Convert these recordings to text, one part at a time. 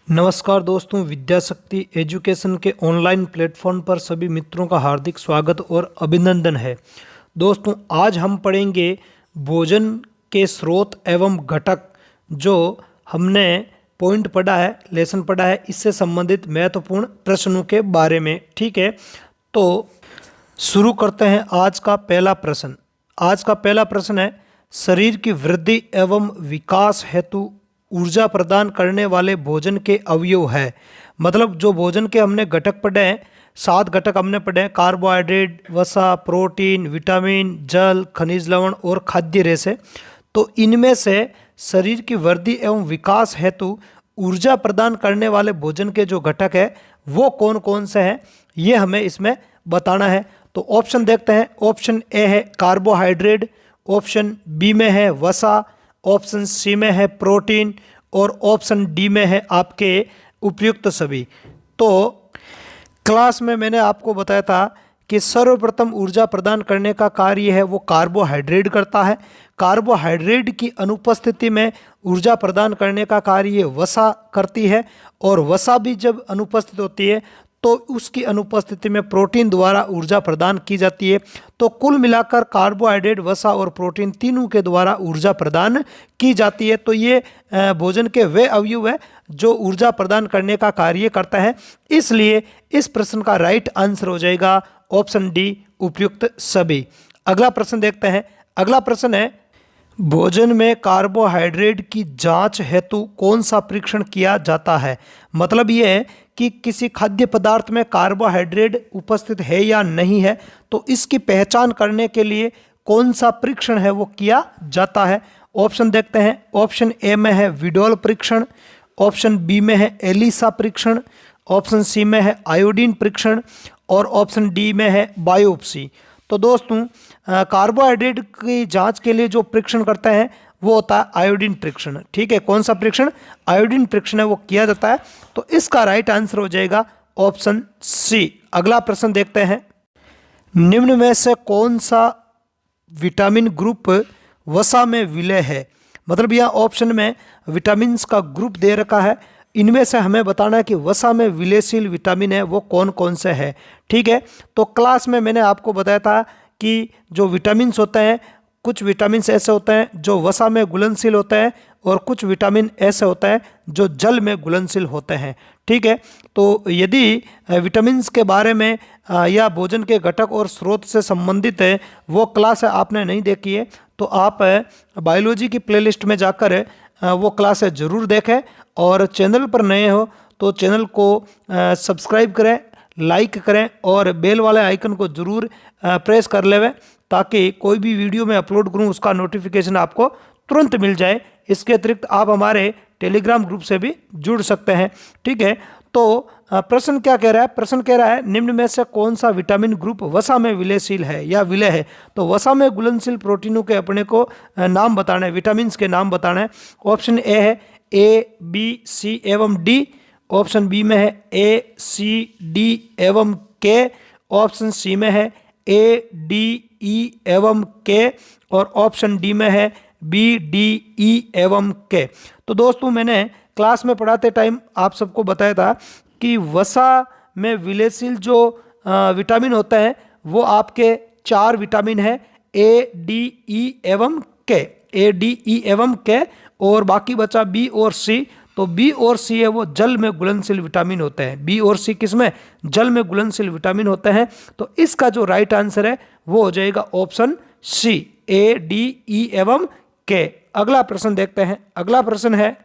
नमस्कार दोस्तों, विद्याशक्ति एजुकेशन के ऑनलाइन प्लेटफॉर्म पर सभी मित्रों का हार्दिक स्वागत और अभिनंदन है। दोस्तों, आज हम पढ़ेंगे भोजन के स्रोत एवं घटक। जो हमने पॉइंट पढ़ा है, लेसन पढ़ा है, इससे संबंधित महत्वपूर्ण प्रश्नों के बारे में। ठीक है, तो शुरू करते हैं आज का पहला प्रश्न। आज का पहला प्रश्न है, शरीर की वृद्धि एवं विकास हेतु ऊर्जा प्रदान करने वाले भोजन के अवयव है। मतलब जो भोजन के हमने घटक पढ़े हैं, 7 घटक हमने पढ़े हैं, कार्बोहाइड्रेट, वसा, प्रोटीन, विटामिन, जल, खनिज लवण और खाद्य रेशे। तो इनमें से शरीर की वृद्धि एवं विकास हेतु ऊर्जा प्रदान करने वाले भोजन के जो घटक है वो कौन कौन से हैं, ये हमें इसमें बताना है। तो ऑप्शन देखते हैं। ऑप्शन ए है कार्बोहाइड्रेट, ऑप्शन बी में है वसा, ऑप्शन सी में है प्रोटीन और ऑप्शन डी में है आपके उपयुक्त सभी। तो क्लास में मैंने आपको बताया था कि सर्वप्रथम ऊर्जा प्रदान करने का कार्य है वो कार्बोहाइड्रेट करता है। कार्बोहाइड्रेट की अनुपस्थिति में ऊर्जा प्रदान करने का कार्य वसा करती है, और वसा भी जब अनुपस्थित होती है तो उसकी अनुपस्थिति में प्रोटीन द्वारा ऊर्जा प्रदान की जाती है। तो कुल मिलाकर कार्बोहाइड्रेट, वसा और प्रोटीन तीनों के द्वारा ऊर्जा प्रदान की जाती है। तो ये भोजन के वे अवयव है जो ऊर्जा प्रदान करने का कार्य करता है। इसलिए इस प्रश्न का राइट आंसर हो जाएगा ऑप्शन डी, उपयुक्त सभी। अगला प्रश्न देखते हैं। अगला प्रश्न है, भोजन में कार्बोहाइड्रेट की जांच हेतु कौन सा परीक्षण किया जाता है। मतलब ये है कि किसी खाद्य पदार्थ में कार्बोहाइड्रेट उपस्थित है या नहीं है, तो इसकी पहचान करने के लिए कौन सा परीक्षण है वो किया जाता है। ऑप्शन देखते हैं। ऑप्शन ए में है विडोल परीक्षण, ऑप्शन बी में है एलिसा परीक्षण, ऑप्शन सी में है आयोडीन परीक्षण और ऑप्शन डी में है बायोप्सी। तो दोस्तों, कार्बोहाइड्रेट की जांच के लिए जो परीक्षण करते हैं वो होता है आयोडीन परीक्षण। ठीक है, कौन सा परीक्षण? आयोडीन परीक्षण है वो किया जाता है। तो इसका राइट आंसर हो जाएगा ऑप्शन सी। अगला प्रश्न देखते हैं। निम्न में से कौन सा विटामिन ग्रुप वसा में विलय है। मतलब यह ऑप्शन में विटामिन का ग्रुप दे रखा है, इनमें से हमें बताना है कि वसा में विलयशील विटामिन है वो कौन कौन से है। ठीक है, तो क्लास में मैंने आपको बताया था कि जो विटामिन होते हैं, कुछ विटामिन ऐसे होते हैं जो वसा में घुलनशील होते हैं और कुछ विटामिन ऐसे होते हैं जो जल में घुलनशील होते हैं। ठीक है, तो यदि विटामिन के बारे में या भोजन के घटक और स्रोत से संबंधित है वो क्लास आपने नहीं देखी है तो आप बायोलॉजी की प्लेलिस्ट में जाकर वो क्लास ज़रूर देखें। और चैनल पर नए हो तो चैनल को सब्सक्राइब करें, लाइक करें और बेल वाले आइकन को ज़रूर प्रेस कर लेवें, ताकि कोई भी वीडियो मैं अपलोड करूं उसका नोटिफिकेशन आपको तुरंत मिल जाए। इसके अतिरिक्त आप हमारे टेलीग्राम ग्रुप से भी जुड़ सकते हैं। ठीक है, तो प्रश्न क्या कह रहा है? प्रश्न कह रहा है, निम्न में से कौन सा विटामिन ग्रुप वसा में विलयशील है या विलय है। तो वसा में घुलनशील प्रोटीनों के अपने को नाम बताना है, विटामिन के नाम बताना है। ऑप्शन ए है ए, बी, सी एवं डी, ऑप्शन बी में है ए, सी, डी एवं के, ऑप्शन सी में है ए, डी, ई एवं के और ऑप्शन डी में है बी, डी, ई एवं के। तो दोस्तों, मैंने क्लास में पढ़ाते टाइम आप सबको बताया था कि वसा में विलयशील जो विटामिन होते हैं वो आपके 4 विटामिन है, ए, डी, ई एवं के, ए, डी, ई एवं के, और बाकी बचा बी और सी। तो बी और सी है वो जल में घुलनशील विटामिन होते हैं। बी और सी किसमें? जल में घुलनशील विटामिन होते हैं। तो इसका जो राइट आंसर है वो हो जाएगा ऑप्शन सी, ए, डी, ई एवं के। अगला प्रश्न देखते हैं। अगला प्रश्न है,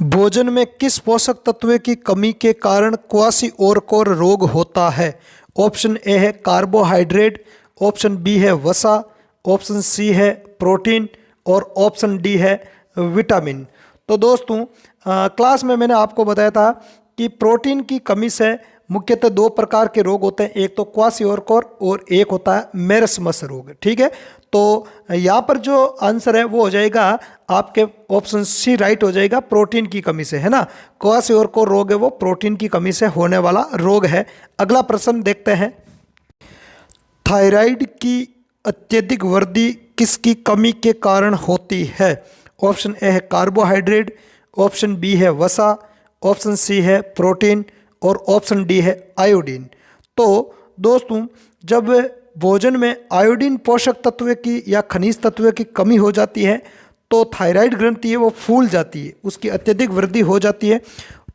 भोजन में किस पोषक तत्व की कमी के कारण क्वाशिओरकोर रोग होता है। ऑप्शन ए है कार्बोहाइड्रेट, ऑप्शन बी है वसा, ऑप्शन सी है प्रोटीन और ऑप्शन डी है विटामिन। तो दोस्तों, क्लास में मैंने आपको बताया था कि प्रोटीन की कमी से मुख्यतः 2 प्रकार के रोग होते हैं, एक तो क्वाशिओरकोर और एक होता है मेरस्मस रोग। ठीक है, तो यहाँ पर जो आंसर है वो हो जाएगा आपके ऑप्शन सी राइट हो जाएगा, प्रोटीन की कमी से, है ना। क्वाशिओरकोर रोग है वो प्रोटीन की कमी से होने वाला रोग है। अगला प्रश्न देखते हैं। थायराइड की अत्यधिक वृद्धि किसकी कमी के कारण होती है। ऑप्शन ए है कार्बोहाइड्रेट, ऑप्शन बी है वसा, ऑप्शन सी है प्रोटीन और ऑप्शन डी है आयोडीन। तो दोस्तों जब भोजन में आयोडीन पोषक तत्व की या खनिज तत्व की कमी हो जाती है तो थायराइड ग्रंथि है वो फूल जाती है, उसकी अत्यधिक वृद्धि हो जाती है।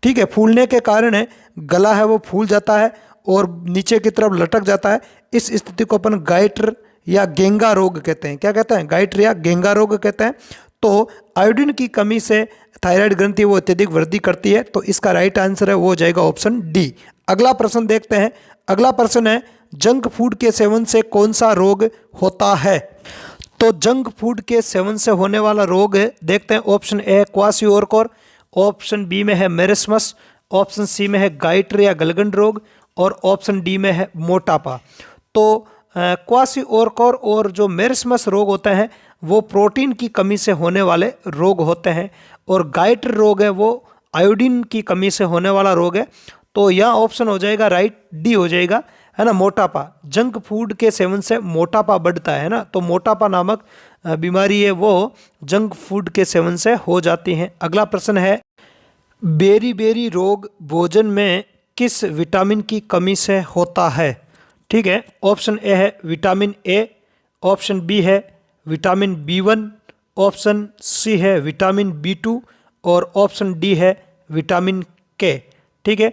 ठीक है, फूलने के कारण है गला है वो फूल जाता है और नीचे की तरफ लटक जाता है। इस स्थिति को अपन गाइटर या गेंगा रोग कहते हैं। क्या कहते हैं? गाइटर या गेंगा रोग कहते हैं। तो आयोडीन की कमी से थायराइड ग्रंथि वो अत्यधिक वृद्धि करती है। तो इसका राइट आंसर है वो हो जाएगा ऑप्शन डी। अगला प्रश्न देखते हैं। अगला प्रश्न है जंक फूड के सेवन से कौन सा रोग होता है? तो जंक फूड के सेवन से होने वाला रोग है, देखते हैं। ऑप्शन ए है क्वाशियोरकोर, ऑप्शन बी में है मेरिस्मस, ऑप्शन सी में है गाइटर या गलगंड रोग और ऑप्शन डी में है मोटापा। तो क्वाशियोरकोर और जो मेरिस्मस रोग होते हैं वो प्रोटीन की कमी से होने वाले रोग होते हैं और गाइटर रोग है वो आयोडीन की कमी से होने वाला रोग है। तो यह ऑप्शन हो जाएगा राइट, डी हो जाएगा, है ना। मोटापा, जंक फूड के सेवन से मोटापा बढ़ता है ना, तो मोटापा नामक बीमारी है वो जंक फूड के सेवन से हो जाती है। अगला प्रश्न है बेरी रोग भोजन में किस विटामिन की कमी से होता है? ठीक है, ऑप्शन ए है विटामिन ए, ऑप्शन बी है विटामिन B1, ऑप्शन सी है विटामिन B2 और ऑप्शन डी है विटामिन के। ठीक है,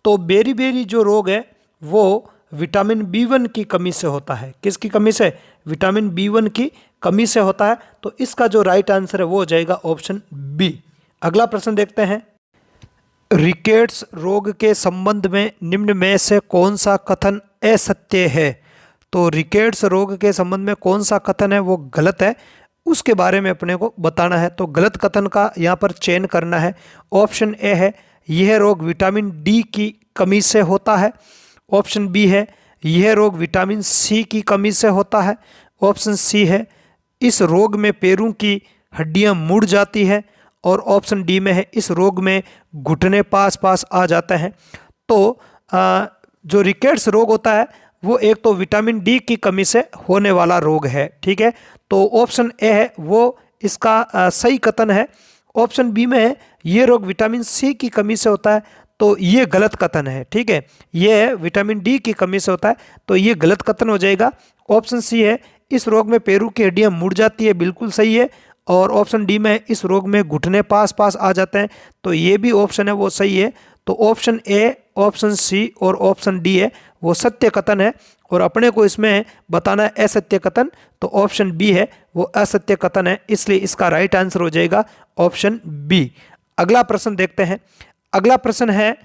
तो बेरी जो रोग है वो विटामिन B1 की कमी से होता है। किसकी कमी से? विटामिन B1 की कमी से होता है। तो इसका जो राइट आंसर है वो हो जाएगा ऑप्शन बी। अगला प्रश्न देखते हैं। रिकेट्स रोग के संबंध में निम्न में से कौन सा कथन असत्य है? तो रिकेट्स रोग के संबंध में कौन सा कथन है वो गलत है, उसके बारे में अपने को बताना है। तो गलत कथन का यहाँ पर चयन करना है। ऑप्शन ए है यह रोग विटामिन डी की कमी से होता है, ऑप्शन बी है यह रोग विटामिन सी की कमी से होता है, ऑप्शन सी है इस रोग में पैरों की हड्डियां मुड़ जाती है और ऑप्शन डी में है इस रोग में घुटने पास आ जाते हैं। तो जो रिकेट्स रोग होता है वो एक तो विटामिन डी की कमी से होने वाला रोग है। ठीक है, तो ऑप्शन ए है वो इसका सही कथन है। ऑप्शन बी में है ये रोग विटामिन सी की कमी से होता है, तो ये गलत कथन है। ठीक है, ये विटामिन डी की कमी से होता है, तो ये गलत कथन हो जाएगा। ऑप्शन सी है इस रोग में पैरों की हड्डियां मुड़ जाती है, बिल्कुल सही है। और ऑप्शन डी में इस रोग में घुटने पास आ जाते हैं, तो ये भी ऑप्शन है वो सही है। तो ऑप्शन ए, ऑप्शन सी और ऑप्शन डी है वो सत्य कथन है और अपने को इसमें बताना है असत्य कथन। तो ऑप्शन बी है वो असत्य कथन है, इसलिए इसका राइट आंसर हो जाएगा ऑप्शन बी। अगला प्रश्न देखते हैं। अगला प्रश्न है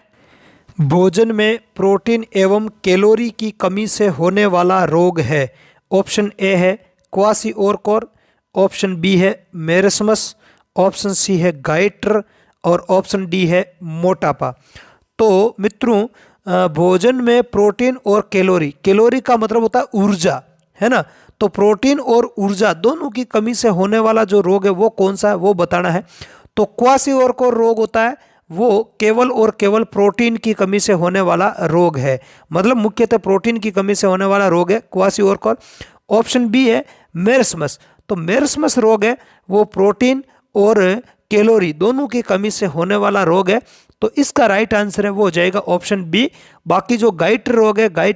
भोजन में प्रोटीन एवं कैलोरी की कमी से होने वाला रोग है। ऑप्शन ए है क्वाशियोरकोर, ऑप्शन बी है मेरिस्मस, ऑप्शन सी है गाइटर और ऑप्शन डी है मोटापा। तो मित्रों भोजन में प्रोटीन और कैलोरी का मतलब होता है ऊर्जा, है ना। तो प्रोटीन और ऊर्जा दोनों की कमी से होने वाला जो रोग है वो कौन सा है वो बताना है। तो क्वाशियोरकोर रोग होता है वो केवल और केवल प्रोटीन की कमी से होने वाला रोग है, मतलब मुख्यतः प्रोटीन की कमी से होने वाला रोग है क्वाशियोरकोर। ऑप्शन बी है मेरिस्मस, तो मेरिस्मस रोग है वो प्रोटीन और कैलोरी दोनों की कमी से होने वाला रोग है। तो इसका राइट आंसर है वो हो जाएगा ऑप्शन बी। बाकी जो गाइटर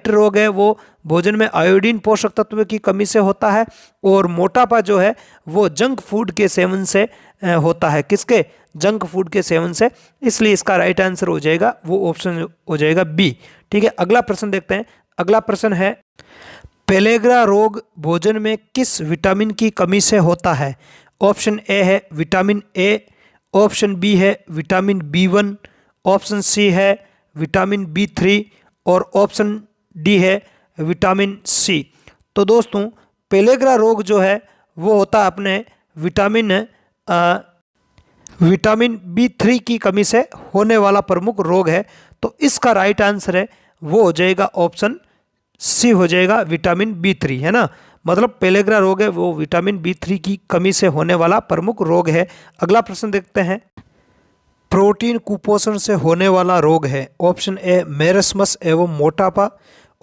रोग है वो भोजन में आयोडीन पोषक तत्व की कमी से होता है और मोटापा जो है वो जंक फूड के सेवन से होता है। किसके? जंक फूड के सेवन से, इसलिए इसका राइट आंसर हो जाएगा वो ऑप्शन हो जाएगा बी। ठीक है, अगला प्रश्न देखते हैं। अगला प्रश्न है पेलेग्रा रोग भोजन में किस विटामिन की कमी से होता है? ऑप्शन ए है विटामिन ए, ऑप्शन बी है विटामिन B1, ऑप्शन सी है विटामिन B3 और ऑप्शन डी है विटामिन सी। तो दोस्तों पेलेग्रा रोग जो है वो होता है अपने विटामिन B3 की कमी से होने वाला प्रमुख रोग है। तो इसका राइट आंसर है वो हो जाएगा ऑप्शन सी हो जाएगा विटामिन B3, है ना। मतलब पेलेग्रा रोग है वो विटामिन B3 की कमी से होने वाला प्रमुख रोग है। अगला प्रश्न देखते हैं। प्रोटीन कुपोषण से होने वाला रोग है। ऑप्शन ए मेरिस्मस एवं मोटापा,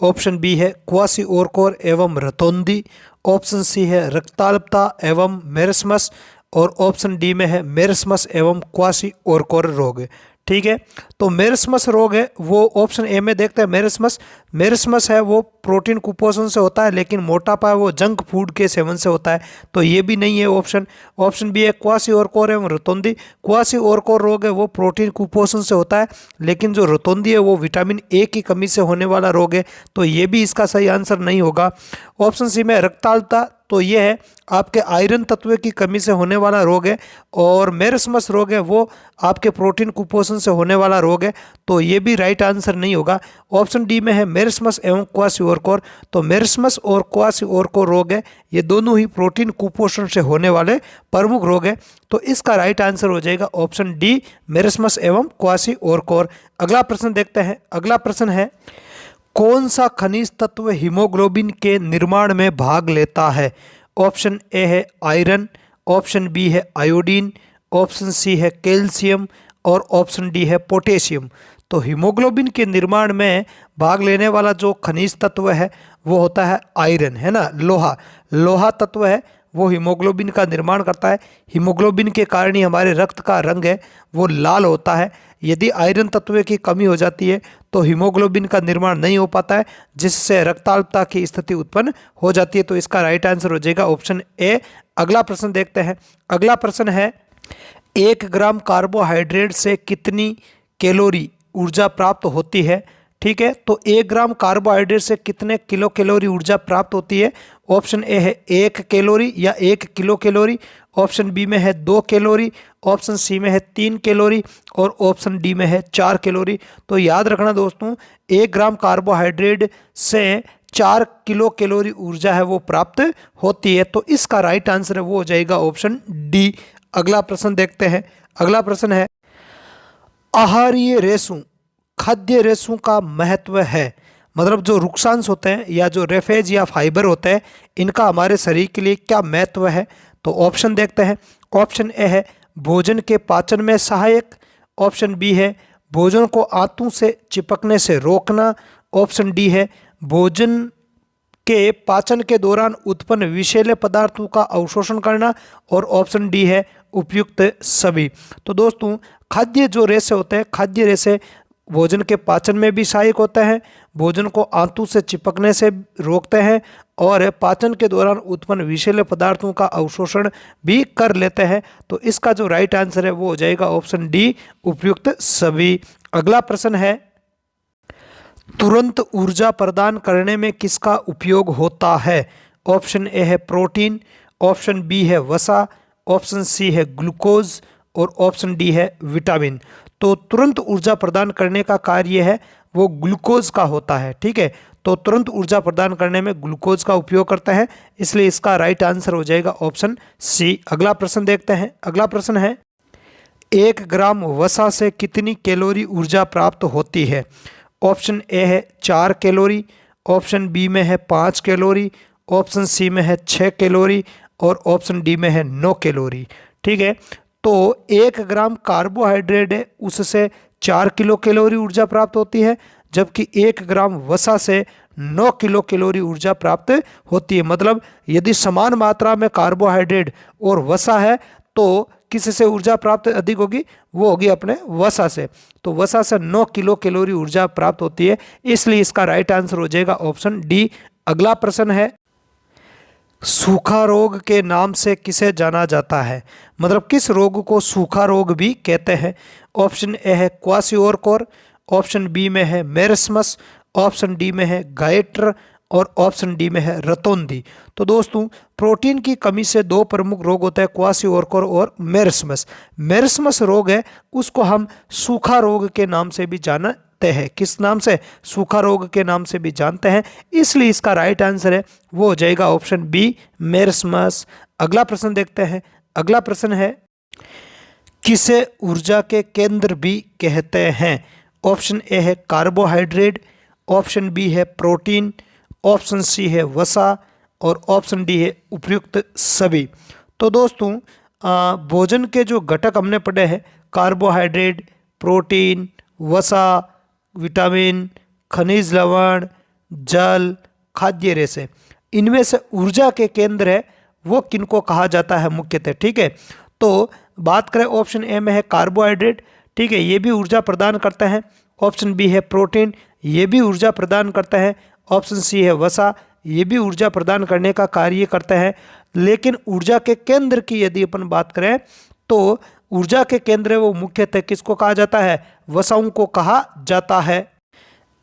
ऑप्शन बी है क्वाशियोरकोर एवं रतौंधी, ऑप्शन सी है रक्ताल्पता एवं मेरिस्मस और ऑप्शन डी में है मेरिस्मस एवं क्वाशियोरकोर रोग। ठीक है। तो मेरिस्मस रोग है वो ऑप्शन ए में देखते हैं। मेरिस्मस है वो प्रोटीन कुपोषण से होता है, लेकिन मोटापा है वो जंक फूड के सेवन से होता है, तो ये भी नहीं है ऑप्शन। ऑप्शन बी है क्वासिओरकोर एवं रोतोंदी। क्वासिओरकोर रोग है वो प्रोटीन कुपोषण से होता है, लेकिन जो रोतोंदी है वो विटामिन ए की कमी से होने वाला रोग है, तो ये भी इसका सही आंसर नहीं होगा। ऑप्शन सी में रक्ताल्पता, तो ये है आपके आयरन तत्व की कमी से होने वाला रोग है, और मेरिस्मस रोग है वो आपके प्रोटीन कुपोषण से होने वाला रोग है, तो ये भी राइट आंसर नहीं होगा। ऑप्शन डी में है मेरिस्मस एवं क्वासिओरकोर, तो मेरिस्मस और क्वासिओरकोर रोग है ये दोनों ही प्रोटीन कुपोषण से होने वाले प्रमुख रोग है, तो इसका राइट आंसर हो जाएगा ऑप्शन डी मेरिस्मस एवं क्वासिओरकोर। अगला प्रश्न देखते हैं। अगला प्रश्न है, कौन सा खनिज तत्व हीमोग्लोबिन के निर्माण में भाग लेता है? ऑप्शन ए है आयरन, ऑप्शन बी है आयोडीन, ऑप्शन सी है कैल्शियम और ऑप्शन डी है पोटेशियम। तो हीमोग्लोबिन के निर्माण में भाग लेने वाला जो खनिज तत्व है वो होता है आयरन, है ना, लोहा तत्व है वो हीमोग्लोबिन का निर्माण करता है। हीमोग्लोबिन के कारण ही हमारे रक्त का रंग है वो लाल होता है। यदि आयरन तत्व की कमी हो जाती है तो हीमोग्लोबिन का निर्माण नहीं हो पाता है, जिससे रक्ताल्पता की स्थिति उत्पन्न हो जाती है, तो इसका राइट आंसर हो जाएगा ऑप्शन ए। अगला प्रश्न देखते हैं। अगला प्रश्न है, 1 ग्राम कार्बोहाइड्रेट से कितनी कैलोरी ऊर्जा प्राप्त होती है? ठीक है, तो 1 ग्राम कार्बोहाइड्रेट से कितने किलो कैलोरी ऊर्जा प्राप्त होती है? ऑप्शन ए है 1 कैलोरी या 1 किलो कैलोरी, ऑप्शन बी में है 2 कैलोरी, ऑप्शन सी में है 3 कैलोरी और ऑप्शन डी में है 4 कैलोरी। तो याद रखना दोस्तों, 1 ग्राम कार्बोहाइड्रेट से 4 किलो कैलोरी ऊर्जा है वो प्राप्त होती है, तो इसका राइट आंसर है वो हो जाएगा ऑप्शन डी। अगला प्रश्न देखते हैं। अगला प्रश्न है, आहारीय रेशों खाद्य रेशों का महत्व है, मतलब जो रुक्षांश होते हैं या जो रेफेज या फाइबर होते हैं इनका हमारे शरीर के लिए क्या महत्व है? तो ऑप्शन देखते हैं। ऑप्शन ए है भोजन के पाचन में सहायक, ऑप्शन बी है भोजन को आंतों से चिपकने से रोकना, ऑप्शन डी है भोजन के पाचन के दौरान उत्पन्न विषैले पदार्थों का अवशोषण करना, और ऑप्शन डी है उपयुक्त सभी। तो दोस्तों, खाद्य जो रेशे होते हैं, खाद्य रेशे भोजन के पाचन में भी सहायक होते हैं, भोजन को आंतों से चिपकने से रोकते हैं और पाचन के दौरान उत्पन्न विषैले पदार्थों का अवशोषण भी कर लेते हैं, तो इसका जो राइट आंसर है वो हो जाएगा ऑप्शन डी उपयुक्त सभी। अगला प्रश्न है, तुरंत ऊर्जा प्रदान करने में किसका उपयोग होता है? ऑप्शन ए है प्रोटीन, ऑप्शन बी है वसा, ऑप्शन सी है ग्लूकोज और ऑप्शन डी है विटामिन। तो तुरंत ऊर्जा प्रदान करने का कार्य है वो ग्लूकोज का होता है, ठीक है, तो तुरंत ऊर्जा प्रदान करने में ग्लूकोज का उपयोग करते हैं, इसलिए इसका राइट आंसर हो जाएगा ऑप्शन सी। अगला प्रश्न देखते हैं। अगला प्रश्न है, 1 ग्राम वसा से कितनी कैलोरी ऊर्जा प्राप्त होती है? ऑप्शन ए है 4 कैलोरी, ऑप्शन बी में है 5 कैलोरी, ऑप्शन सी में है 6 कैलोरी और ऑप्शन डी में है 9 कैलोरी। ठीक है, तो 1 ग्राम कार्बोहाइड्रेट है उससे 4 किलो कैलोरी ऊर्जा प्राप्त होती है, जबकि 1 ग्राम वसा से 9 किलो कैलोरी ऊर्जा प्राप्त होती है। मतलब यदि समान मात्रा में कार्बोहाइड्रेट और वसा है तो किससे ऊर्जा प्राप्त अधिक होगी? वो होगी अपने वसा से, तो वसा से 9 किलो कैलोरी ऊर्जा प्राप्त होती है, इसलिए इसका राइट आंसर हो जाएगा ऑप्शन डी। अगला प्रश्न है, सूखा रोग के नाम से किसे जाना जाता है? मतलब किस रोग को सूखा रोग भी कहते हैं? ऑप्शन ए है क्वासिओरकोर, ऑप्शन बी में है मेरिस्मस, ऑप्शन डी में है गायट्र और ऑप्शन डी में है रतौंधी। तो दोस्तों, प्रोटीन की कमी से 2 प्रमुख रोग होते हैं, क्वासिओरकोर और मेरिस्मस। मेरिस्मस रोग है उसको हम सूखा रोग के नाम से भी जानते हैं। किस नाम से? सूखा रोग के नाम से भी जानते हैं, इसलिए इसका राइट आंसर है वो हो जाएगा ऑप्शन बी मेरिस्मस। अगला प्रश्न देखते हैं। अगला प्रश्न है, किसे ऊर्जा के केंद्र भी कहते हैं? ऑप्शन ए है कार्बोहाइड्रेट, ऑप्शन बी है प्रोटीन, ऑप्शन सी है वसा और ऑप्शन डी है उपयुक्त सभी। तो दोस्तों, भोजन के जो घटक हमने पढ़े हैं, कार्बोहाइड्रेट, प्रोटीन, वसा, विटामिन, खनिज लवण, जल, खाद्य रेशे, इनमें से ऊर्जा के केंद्र है वो किनको कहा जाता है मुख्यतः? ठीक है, तो बात करें ऑप्शन ए में है कार्बोहाइड्रेट, ठीक है, ये भी ऊर्जा प्रदान करता है। ऑप्शन बी है प्रोटीन, ये भी ऊर्जा प्रदान करता है। ऑप्शन सी है वसा, ये भी ऊर्जा प्रदान करने का कार्य करता है। लेकिन ऊर्जा के केंद्र की यदि अपन बात करें तो ऊर्जा के केंद्र वो मुख्यतः किसको कहा जाता है? वसाओं को कहा जाता है।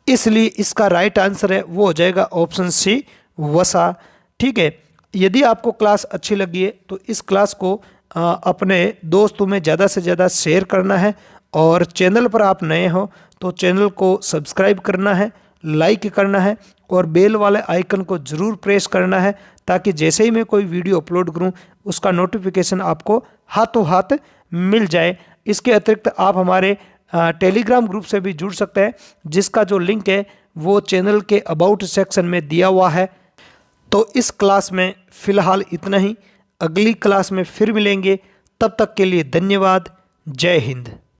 इसलिए इसका राइट आंसर है वो हो जाएगा ऑप्शन सी वसा। ठीक है, यदि आपको क्लास अच्छी लगी है तो इस क्लास को अपने दोस्तों में ज़्यादा से ज़्यादा शेयर करना है, और चैनल पर आप नए हो तो चैनल को सब्सक्राइब करना है, लाइक करना है और बेल वाले आइकन को ज़रूर प्रेस करना है, ताकि जैसे ही मैं कोई वीडियो अपलोड करूं उसका नोटिफिकेशन आपको हाथों हाथ मिल जाए। इसके अतिरिक्त आप हमारे टेलीग्राम ग्रुप से भी जुड़ सकते हैं, जिसका जो लिंक है वो चैनल के अबाउट सेक्शन में दिया हुआ है। तो इस क्लास में फ़िलहाल इतना ही, अगली क्लास में फिर मिलेंगे, तब तक के लिए धन्यवाद। जय हिंद।